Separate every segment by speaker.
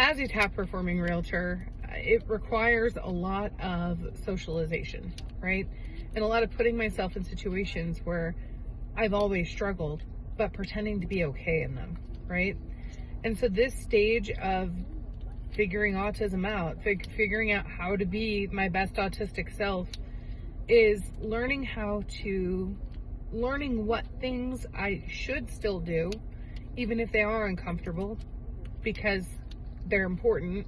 Speaker 1: as a top performing realtor, it requires a lot of socialization, right? And a lot of putting myself in situations where I've always struggled, but pretending to be okay in them, right? And so this stage of figuring autism out, figuring out how to be my best autistic self, is learning what things I should still do, even if they are uncomfortable, because they're important,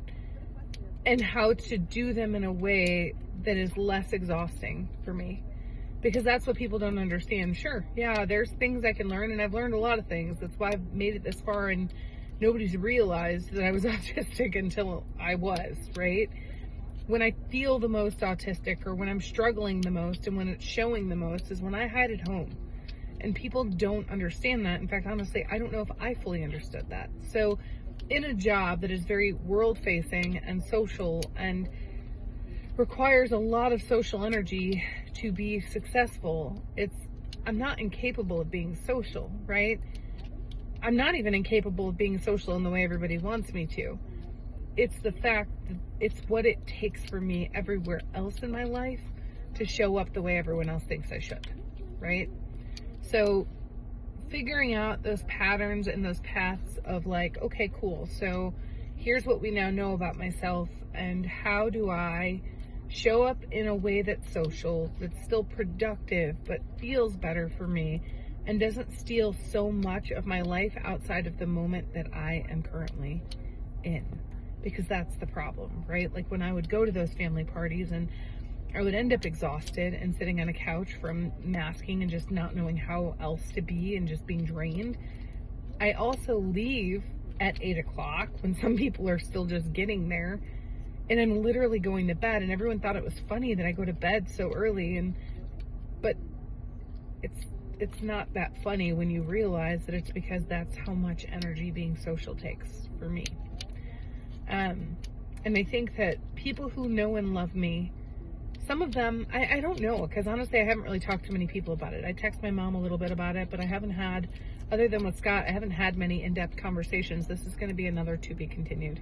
Speaker 1: and how to do them in a way that is less exhausting for me. Because that's what people don't understand. Sure, yeah, there's things I can learn, and I've learned a lot of things. That's why I've made it this far, and nobody's realized that I was autistic until I was, right? When I feel the most autistic, or when I'm struggling the most, and when it's showing the most, is when I hide at home. And people don't understand that. In fact, honestly, I don't know if I fully understood that. So in a job that is very world-facing and social and requires a lot of social energy to be successful, I'm not incapable of being social, right? I'm not even incapable of being social in the way everybody wants me to. It's the fact that it's what it takes for me everywhere else in my life to show up the way everyone else thinks I should, right? So figuring out those patterns and those paths of like, okay, cool, so here's what we now know about myself, and how do I show up in a way that's social, that's still productive, but feels better for me, and doesn't steal so much of my life outside of the moment that I am currently in. Because that's the problem, right? Like when I would go to those family parties and I would end up exhausted and sitting on a couch from masking and just not knowing how else to be and just being drained. I also leave at 8 o'clock when some people are still just getting there, and I'm literally going to bed, and everyone thought it was funny that I go to bed so early, but it's not that funny when you realize that it's because that's how much energy being social takes for me. And I think that people who know and love me, some of them, I don't know, because honestly, I haven't really talked to many people about it. I text my mom a little bit about it, but I haven't had, other than with Scott, I haven't had many in-depth conversations. This is going to be another to be continued.